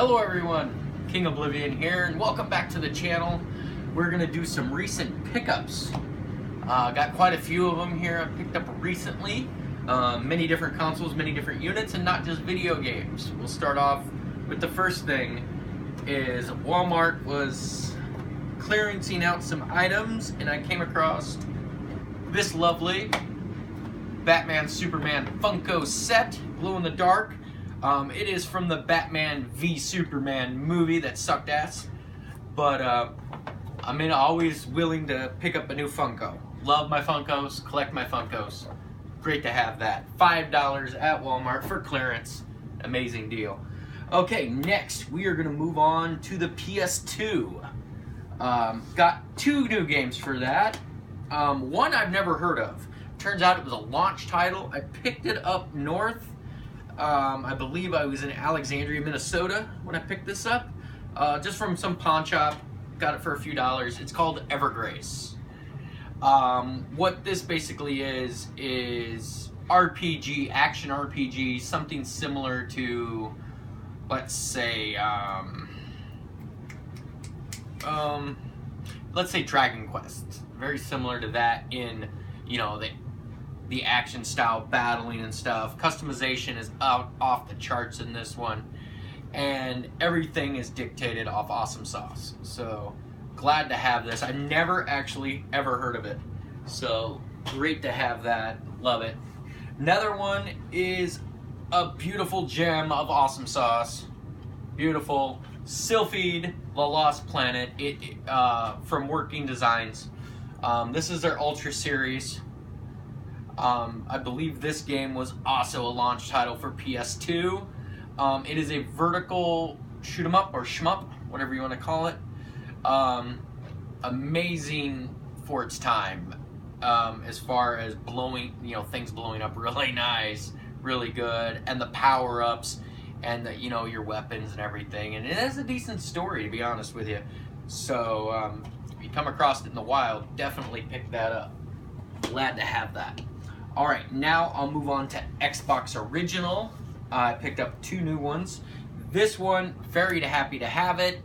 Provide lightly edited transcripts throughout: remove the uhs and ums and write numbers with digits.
Hello everyone, King Oblivion here, and welcome back to the channel. We're going to do some recent pickups. Got quite a few of them here I picked up recently. Many different consoles, many different units, and not just video games. We'll start off with the first thing is Walmart was clearancing out some items, and I came across this lovely Batman Superman Funko set, glow in the dark. It is from the Batman v Superman movie that sucked ass, but I'm always willing to pick up a new Funko. Love my Funkos, collect my Funkos. Great to have that. $5 at Walmart for clearance. Amazing deal. Okay, next we are going to move on to the PS2. Got two new games for that. One I've never heard of. Turns out it was a launch title. I picked it up north. I believe I was in Alexandria, Minnesota when I picked this up. Just from some pawn shop. Got it for a few dollars. It's called Evergrace. What this basically is RPG, action RPG, something similar to, let's say, Dragon Quest. Very similar to that in, you know, the action style battling and stuff. Customization is off the charts in this one, and everything is dictated off Awesome Sauce. So glad to have this. I've never actually ever heard of it, so great to have that. Love it. Another one is a beautiful gem of Awesome Sauce. Beautiful Sylphid The Lost Planet from Working Designs. This is their Ultra series. I believe this game was also a launch title for PS2. It is a vertical shoot 'em up or shmup, whatever you want to call it. Amazing for its time, as far as things blowing up really nice, really good, and the power-ups and your weapons and everything. And it has a decent story, to be honest with you. So if you come across it in the wild, definitely pick that up. Glad to have that. Alright, now I'll move on to Xbox Original. I picked up two new ones. This one, very happy to have it.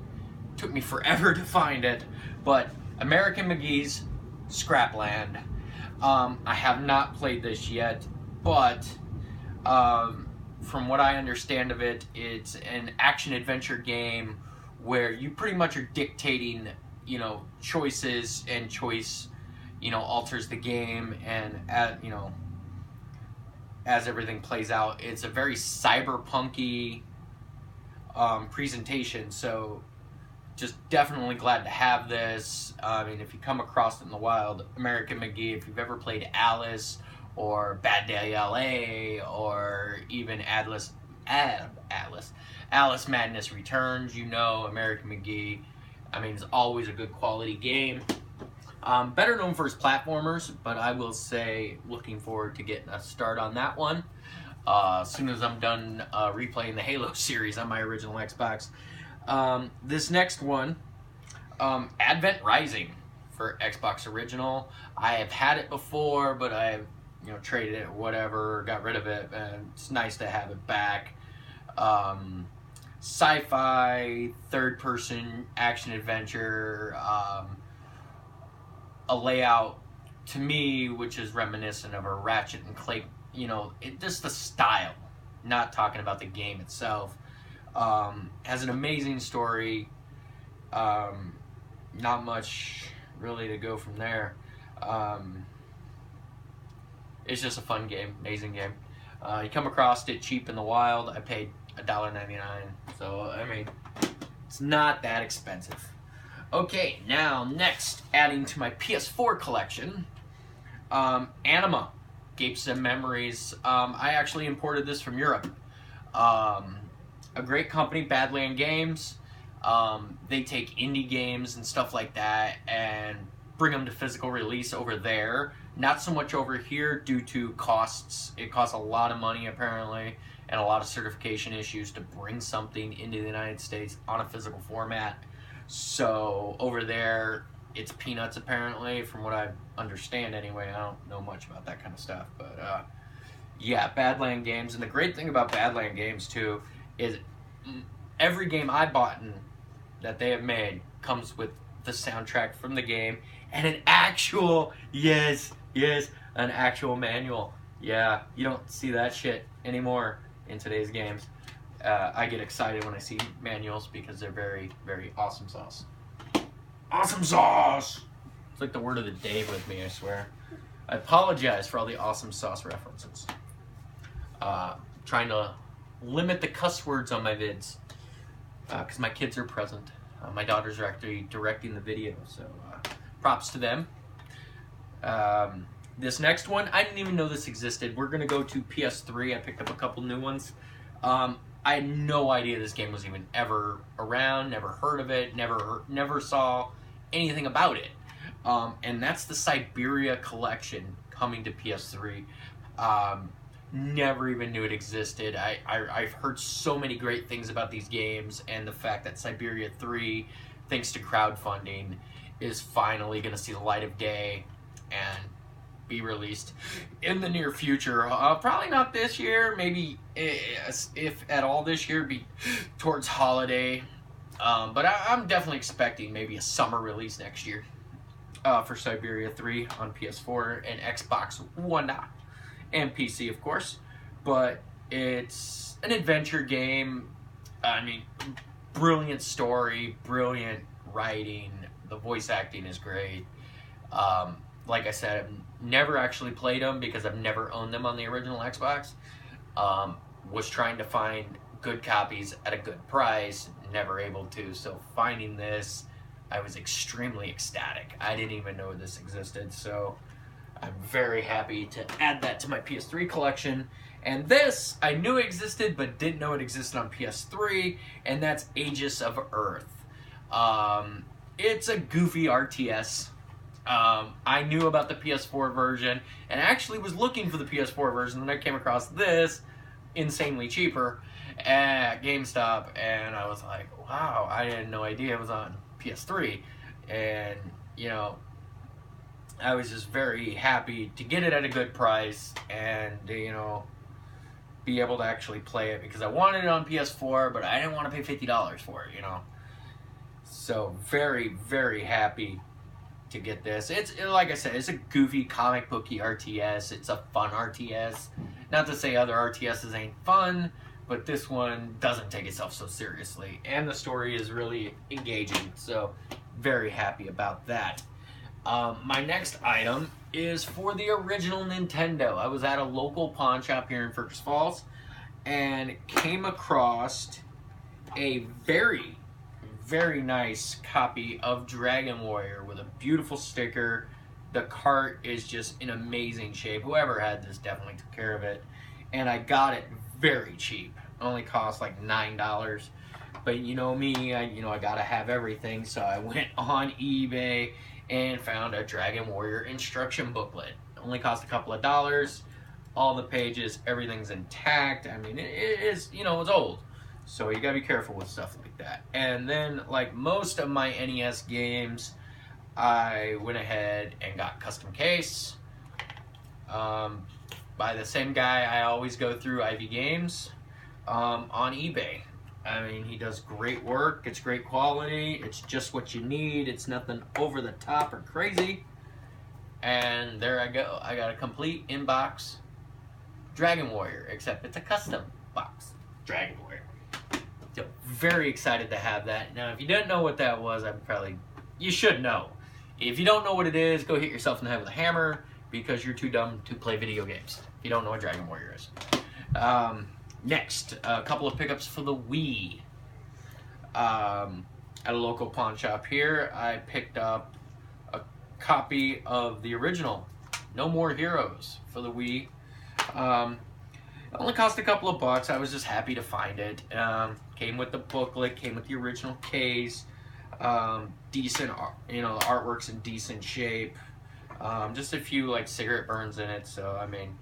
Took me forever to find it, but American McGee's Scrapland. I have not played this yet, but from what I understand of it, it's an action-adventure game where you pretty much are dictating, choices, and choice alters the game, and as everything plays out, it's a very cyberpunky presentation. So just definitely glad to have this. If you come across it in the wild, American McGee, if you've ever played Alice or Bad Day LA or even Alice Madness Returns, American McGee, it's always a good quality game. Better known for his platformers, but I will say looking forward to getting a start on that one as soon as I'm done replaying the Halo series on my original Xbox. This next one, Advent Rising for Xbox Original. I have had it before, but I have traded it or whatever, got rid of it, and it's nice to have it back. Sci-fi, third-person action-adventure, a layout to me which is reminiscent of a Ratchet and Clank, just the style, not talking about the game itself. Has an amazing story. Not much really to go from there. It's just a fun game, amazing game. You come across it cheap in the wild. I paid $1.99, so it's not that expensive. Okay, now next, adding to my PS4 collection, Anima, Gapes and Memories. I actually imported this from Europe. A great company, Badland Games. They take indie games and stuff like that and bring them to physical release over there. Not so much over here due to costs. It costs a lot of money apparently, and a lot of certification issues to bring something into the United States on a physical format. So over there, it's peanuts apparently, from what I understand anyway. I don't know much about that kind of stuff, but yeah, Badland Games. And the great thing about Badland Games too is every game I bought that they have made comes with the soundtrack from the game and an actual, yes, an actual manual. Yeah, you don't see that shit anymore in today's games. I get excited when I see manuals because they're very, very awesome sauce. Awesome sauce! It's like the word of the day with me, I swear. I apologize for all the awesome sauce references. Trying to limit the cuss words on my vids because my kids are present. My daughters are actually directing the video, so props to them. This next one, I didn't even know this existed. We're going to go to PS3. I picked up a couple new ones. I had no idea this game was even ever around, never heard of it, never saw anything about it. And that's the Siberia Collection coming to PS3. Never even knew it existed. I've heard so many great things about these games, and the fact that Siberia 3, thanks to crowdfunding, is finally going to see the light of day and be released in the near future. Probably not this year, maybe if at all this year, be towards holiday. But I'm definitely expecting maybe a summer release next year for Siberia 3 on PS4 and Xbox One and PC, of course. But it's an adventure game. I mean, brilliant story, brilliant writing. The voice acting is great. Like I said, I've never actually played them because I've never owned them on the original Xbox. Was trying to find good copies at a good price, never able to. So finding this, I was extremely ecstatic. I didn't even know this existed, so I'm very happy to add that to my PS3 collection. And this, I knew it existed, but didn't know it existed on PS3, and that's Aegis of Earth. It's a goofy RTS. I knew about the PS4 version, and actually was looking for the PS4 version, and I came across this, insanely cheaper, at GameStop, and I was like, wow, I had no idea it was on PS3. And, you know, I was just very happy to get it at a good price and, you know, be able to actually play it, because I wanted it on PS4, but I didn't want to pay $50 for it, you know. So very, very happy to get this. It's, like I said, it's a goofy comic booky RTS. It's a fun RTS. Not to say other RTSs ain't fun, but this one doesn't take itself so seriously, and the story is really engaging, so very happy about that. My next item is for the original Nintendo. I was at a local pawn shop here in Fergus Falls and came across a very, very nice copy of Dragon Warrior with a beautiful sticker. The cart is just in amazing shape. Whoever had this definitely took care of it. And I got it very cheap. It only cost like $9. But you know me, I gotta have everything. So I went on eBay and found a Dragon Warrior instruction booklet. It only cost a couple of dollars. All the pages, everything's intact. I mean, it is, you know, it's old. So you gotta be careful with stuff like that. And then, like most of my NES games, I went ahead and got custom case by the same guy I always go through, Ivy Games, on eBay. I mean, he does great work. It's great quality. It's just what you need. It's nothing over the top or crazy. And there I go. I got a complete inbox Dragon Warrior, except it's a custom box Dragon Warrior. So very excited to have that. Now, if you didn't know what that was, you should know. If you don't know what it is, go hit yourself in the head with a hammer, because you're too dumb to play video games if you don't know what Dragon Warrior is. Next, a couple of pickups for the Wii. At a local pawn shop here, I picked up a copy of the original No More Heroes for the Wii. It only cost a couple of bucks. I was just happy to find it. Came with the booklet, came with the original case. Decent, you know, the artwork's in decent shape. Just a few like cigarette burns in it. So I mean,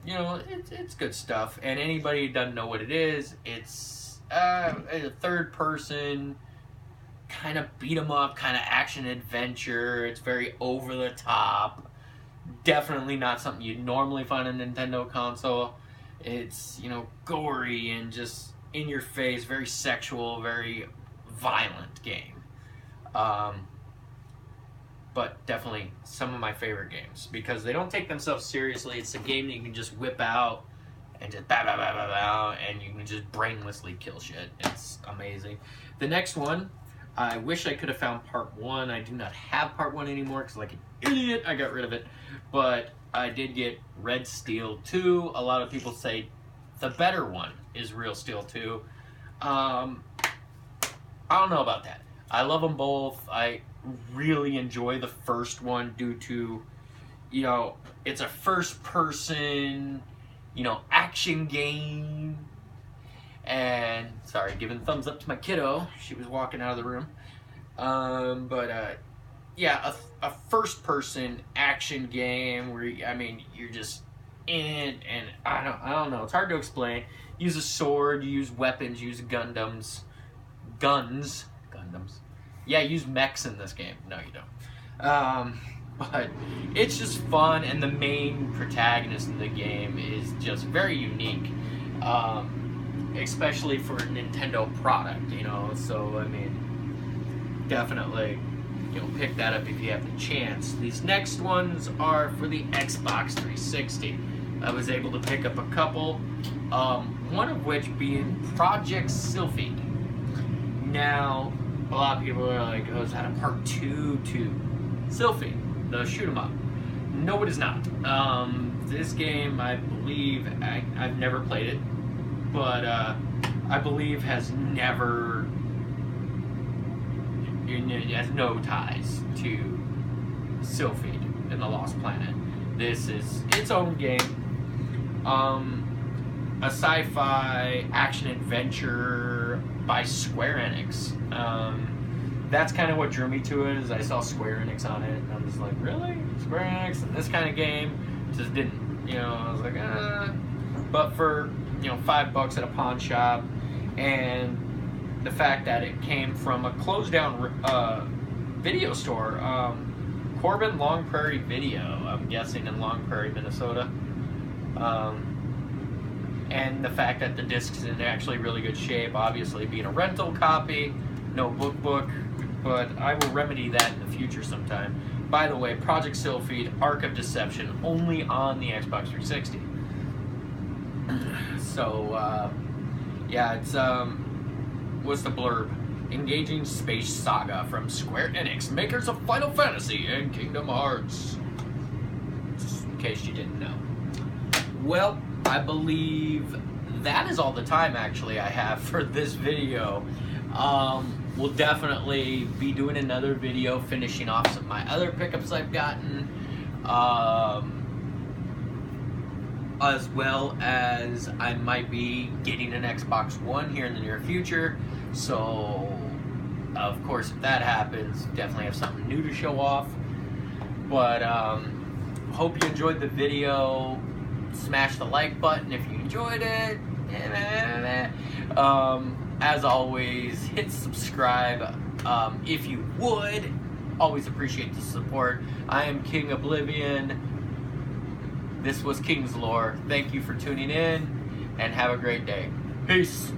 you know, it's good stuff. And anybody who doesn't know what it is, it's a third person kind of beat 'em up, kind of action adventure. It's very over the top. Definitely not something you'd normally find on a Nintendo console. It's, you know, gory and just in your face, very sexual, very violent game. But definitely some of my favorite games because they don't take themselves seriously. It's a game that you can just whip out and just bah, bah, bah, bah, bah, and you can just brainlessly kill shit. It's amazing. The next one, I wish I could have found part 1. I do not have part 1 anymore because, like an idiot, I got rid of it. But I did get Red Steel 2. A lot of people say the better one is Real Steel 2. I don't know about that. I love them both. I really enjoy the first one due to, you know, it's a first person, you know, action game. And sorry, giving thumbs up to my kiddo. She was walking out of the room. Yeah, a first person action game where I mean you're just in it, and I don't know. It's hard to explain. Use a sword, you use weapons, you use guns. Yeah, use mechs in this game. No, you don't. But it's just fun, and the main protagonist in the game is just very unique, especially for a Nintendo product, you know. So I mean, definitely, you know, pick that up if you have the chance. These next ones are for the Xbox 360. I was able to pick up a couple, one of which being Project Sylphid. Now, a lot of people are like, oh, is that a part 2 to Sylphid, the shoot 'em up? No, it is not. This game, I believe, I've never played it, but I believe has never, it has no ties to Sylphid and the Lost Planet. This is its own game. A sci-fi action-adventure by Square Enix. That's kind of what drew me to it, is I saw Square Enix on it, and I'm just like, really? Square Enix and this kind of game? Just didn't, you know, I was like, But for, you know, $5 at a pawn shop, and the fact that it came from a closed-down video store, Corbin Long Prairie Video, I'm guessing in Long Prairie, Minnesota. And the fact that the disc's in actually really good shape, obviously being a rental copy, no book, but I will remedy that in the future sometime. By the way, Project Sylphid, Arc of Deception, only on the Xbox 360. So, yeah, it's, what's the blurb? Engaging space saga from Square Enix, makers of Final Fantasy and Kingdom Hearts. Just in case you didn't know. Well, I believe that is all the time actually I have for this video. We'll definitely be doing another video finishing off some of my other pickups I've gotten, as well as I might be getting an Xbox One here in the near future. So, of course, if that happens, definitely have something new to show off. But hope you enjoyed the video. Smash the like button if you enjoyed it. As always, hit subscribe if you would. Always appreciate the support. I am King Oblivion. This was King's Lore. Thank you for tuning in, and have a great day. Peace.